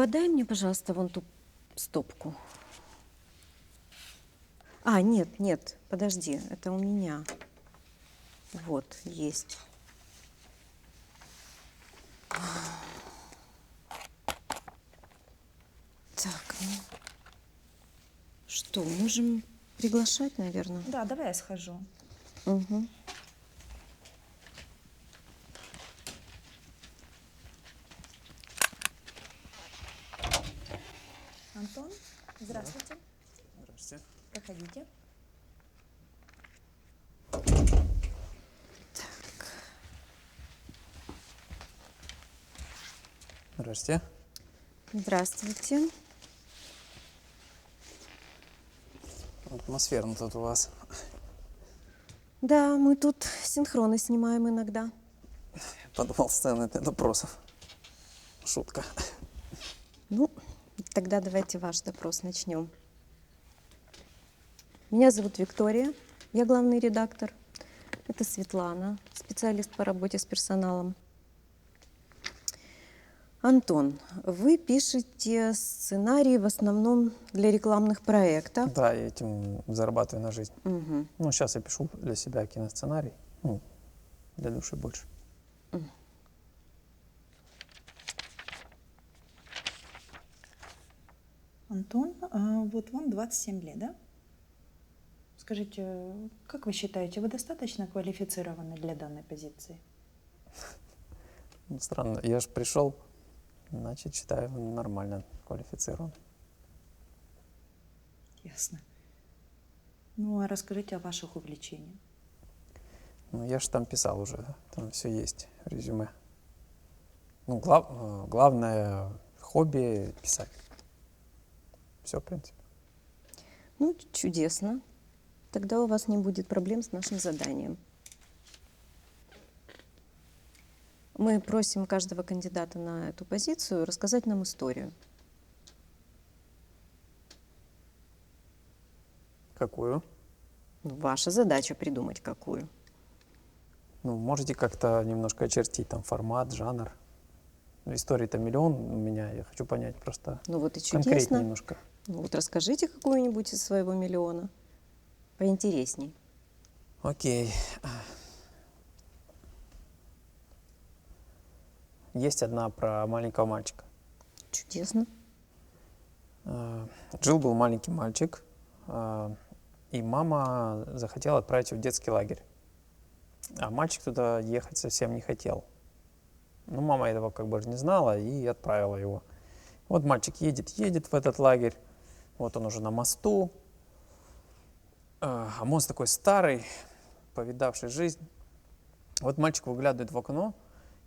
Подай мне, пожалуйста, вон ту стопку. А, нет, нет, подожди, это у меня. Вот, есть. Так, ну что, можем приглашать, наверное? Да, давай я схожу. Угу. Антон, здравствуйте. Здравствуйте. Проходите. Здравствуйте. Здравствуйте. Атмосферно тут у вас. Да, мы тут синхроны снимаем иногда. Подвал сцены для допросов. Шутка. Ну, тогда давайте ваш допрос начнем. Меня зовут Виктория, я главный редактор. Это Светлана, специалист по работе с персоналом. Антон, вы пишете сценарии в основном для рекламных проектов. Да, я этим зарабатываю на жизнь. Угу. Ну, сейчас я пишу для себя киносценарий. Ну, для души больше. Антон, вот вам 27 лет, да? Скажите, как вы считаете, вы достаточно квалифицированы для данной позиции? Ну, странно. Я же пришел, значит, считаю, нормально квалифицирован. Ясно. Ну, а расскажите о ваших увлечениях. Ну, я же там писал уже. Там все есть в резюме. Ну, главное хобби — писать. Все, в принципе. Ну, чудесно. Тогда у вас не будет проблем с нашим заданием. Мы просим каждого кандидата на эту позицию рассказать нам историю. Какую? Ваша задача придумать какую. Ну, можете как-то немножко очертить там формат, жанр. Ну, историй-то миллион у меня, я хочу понять просто Ну вот и конкретнее чудесно. немножко. Ну вот расскажите какую-нибудь из своего миллиона. Поинтересней. Окей. Есть одна про маленького мальчика. Чудесно. Жил-был маленький мальчик, и мама захотела отправить его в детский лагерь. А мальчик туда ехать совсем не хотел. Ну, мама этого как бы не знала и отправила его. Вот мальчик едет в этот лагерь. Вот он уже на мосту. А мост такой старый, повидавший жизнь. Вот мальчик выглядывает в окно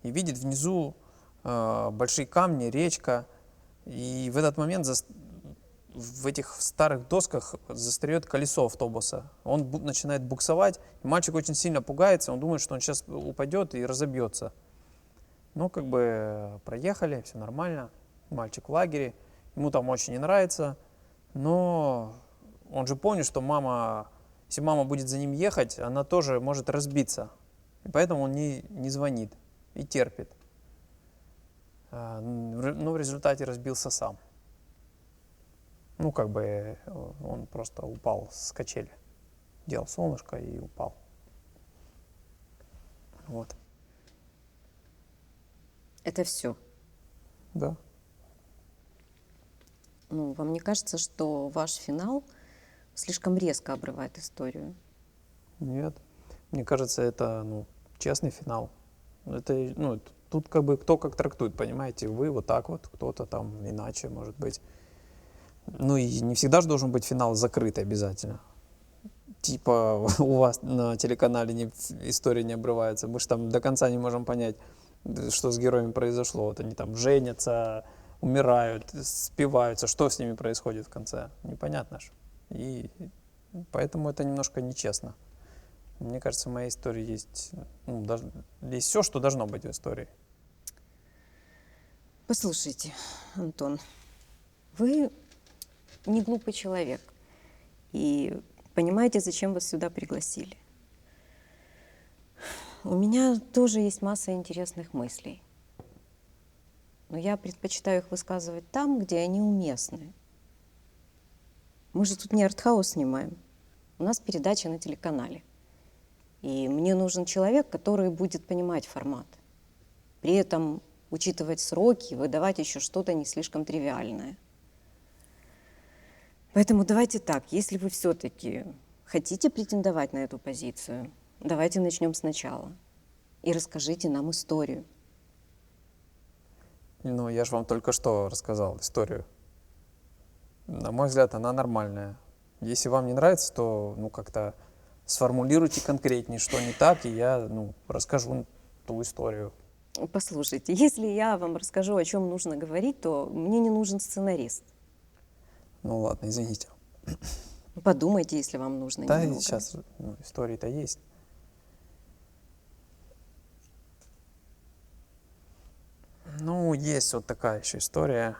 и видит внизу большие камни, речка. И в этот момент в этих старых досках застряет колесо автобуса. Он начинает буксовать. И мальчик очень сильно пугается. Он думает, что он сейчас упадет и разобьется. Ну, как бы проехали, все нормально. Мальчик в лагере. Ему там очень не нравится. Но он же понял, что если мама будет за ним ехать, она тоже может разбиться. И поэтому он не звонит и терпит. Но в результате разбился сам. Ну, как бы он просто упал с качели. Делал солнышко и упал. Вот. Это все. Да. Ну, вам не кажется, что ваш финал слишком резко обрывает историю? Нет. Мне кажется, это, честный финал. Это, тут как бы кто как трактует, понимаете? Вы вот так вот, кто-то там иначе, может быть. Ну и не всегда же должен быть финал закрытый обязательно. Типа у вас на телеканале история не обрывается. Мы же там до конца не можем понять, что с героями произошло. Вот они там женятся, умирают, спиваются. Что с ними происходит в конце? Непонятно же. И поэтому это немножко нечестно. Мне кажется, в моей истории есть все, что должно быть в истории. Послушайте, Антон, вы не глупый человек и понимаете, зачем вас сюда пригласили. У меня тоже есть масса интересных мыслей. но я предпочитаю их высказывать там, где они уместны. Мы же тут не артхаус снимаем. У нас передача на телеканале. И мне нужен человек, который будет понимать формат. При этом учитывать сроки и выдавать еще что-то не слишком тривиальное. Поэтому давайте так, если вы все-таки хотите претендовать на эту позицию, давайте начнем сначала. И расскажите нам историю. Ну, я же вам только что рассказал историю. На мой взгляд, она нормальная. Если вам не нравится, то, ну, как-то сформулируйте конкретнее, что не так, и я, ну, расскажу ту историю. Послушайте, если я вам расскажу, о чем нужно говорить, то мне не нужен сценарист. Ну, ладно, извините. Подумайте, если вам нужно Да, немного. сейчас ну, истории-то есть. Ну, есть вот такая еще история.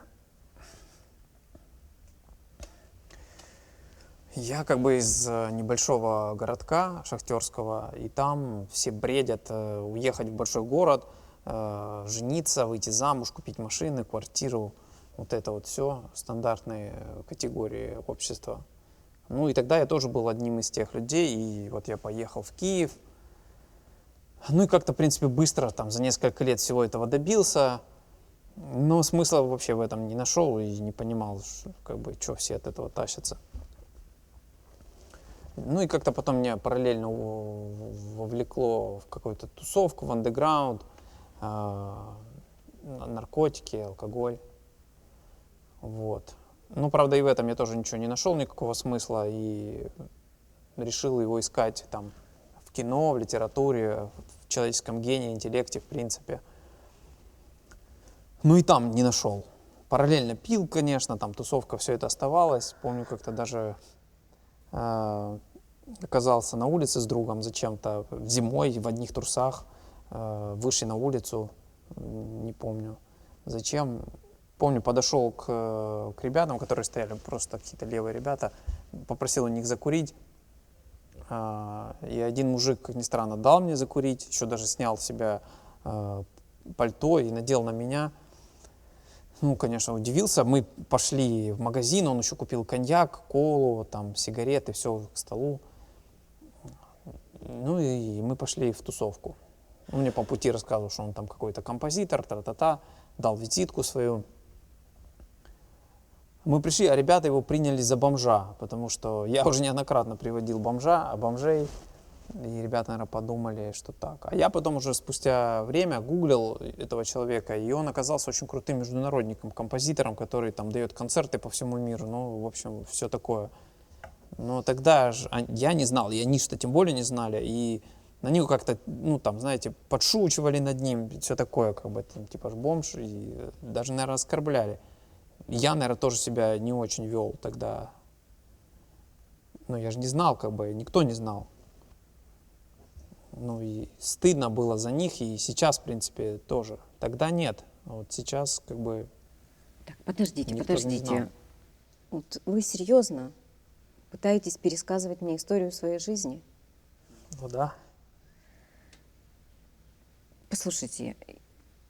Я как бы из небольшого городка шахтерского, и там все бредят уехать в большой город, жениться, выйти замуж, купить машины, квартиру. Вот это вот все стандартные категории общества. Ну и тогда я тоже был одним из тех людей, и вот я поехал в Киев. Ну и как-то, в принципе, быстро, там, за несколько лет всего этого добился. Но смысла вообще в этом не нашел и не понимал, как бы, что все от этого тащатся. Ну и как-то потом меня параллельно вовлекло в какую-то тусовку, в андеграунд, наркотики, алкоголь. Вот. Ну, правда, и в этом я тоже ничего не нашел, никакого смысла, и решил его искать там в кино, в литературе, в человеческом гении, интеллекте, в принципе. Ну и там не нашел. Параллельно пил, конечно, там тусовка, все это оставалось. Помню, как-то даже оказался на улице с другом зачем-то зимой в одних трусах, вышли на улицу, не помню зачем. Помню, подошел к ребятам, которые стояли, просто какие-то левые ребята, попросил у них закурить. И один мужик, как ни странно, дал мне закурить, еще даже снял с себя пальто и надел на меня. Ну, конечно, удивился. Мы пошли в магазин, он еще купил коньяк, колу, там, сигареты, все к столу. Ну и мы пошли в тусовку. Он мне по пути рассказывал, что он там какой-то композитор, та-та-та, дал визитку свою. Мы пришли, а ребята его приняли за бомжа, потому что я уже неоднократно приводил бомжей, и ребята, наверное, подумали, что так. А я потом уже спустя время гуглил этого человека, и он оказался очень крутым международником, композитором, который там дает концерты по всему миру, ну, в общем, все такое. Но тогда же я не знал, и они-то тем более не знали, и на него как-то, ну, там, знаете, подшучивали над ним, все такое, как бы, там, типа, бомж, и даже, наверное, оскорбляли. Я, наверное, тоже себя не очень вел тогда. Но я же не знал, как бы, никто не знал. Ну и стыдно было за них, и сейчас, в принципе, тоже. Тогда нет. А вот сейчас, как бы, Так, подождите, никто же не знал. подождите. Вот вы серьезно пытаетесь пересказывать мне историю своей жизни? Ну да. Послушайте,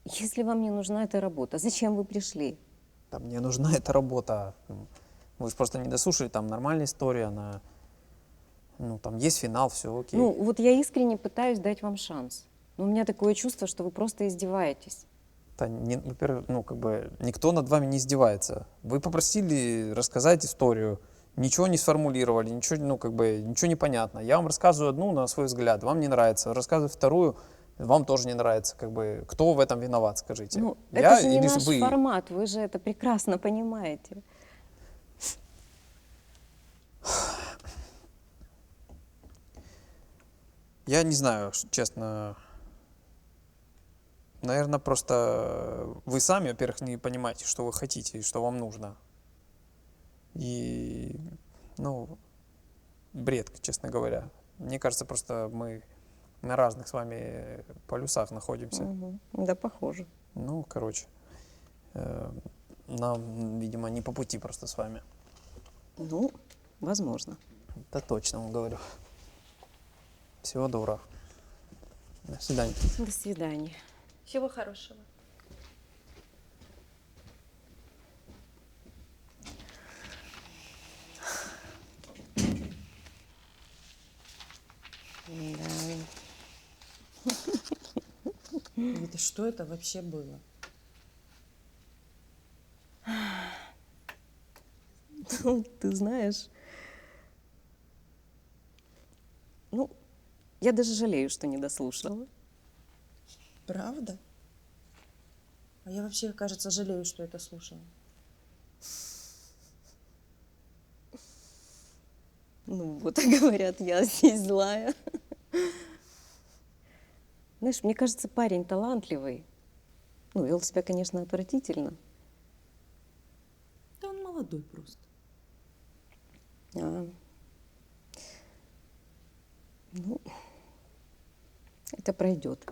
если вам не нужна эта работа, зачем вы пришли? Да, мне нужна эта работа. Вы же просто не дослушали, там нормальная история, она, ну, там есть финал, все окей. Ну, вот я искренне пытаюсь дать вам шанс. Но у меня такое чувство, что вы просто издеваетесь. Да, во-первых, ну, как бы, никто над вами не издевается. Вы попросили рассказать историю, ничего не сформулировали, ничего, ну, как бы, ничего не понятно. Я вам рассказываю одну на свой взгляд, вам не нравится. Рассказываю вторую, вам тоже не нравится. Как бы, кто в этом виноват, скажите? Ну, Я это же не или наш вы? формат, вы же это прекрасно понимаете. Я не знаю, честно. Наверное, просто вы сами, во-первых, не понимаете, что вы хотите и что вам нужно. И, ну, бред, честно говоря. Мне кажется, просто мы на разных с вами полюсах находимся. Мгм. Да, похоже. Ну, короче, нам, видимо, не по пути просто с вами. Ну, возможно. Да точно вам говорю. Всего доброго. До свидания. До свидания. Всего хорошего. Говорит, что это вообще было? Ну, ты знаешь, ну, я даже жалею, что не дослушала. Правда? А я вообще, кажется, жалею, что это слушала. Ну, вот и говорят, я здесь злая. Знаешь, мне кажется, парень талантливый. Ну, вел себя, конечно, отвратительно. Да он молодой просто. А, ну, это пройдет.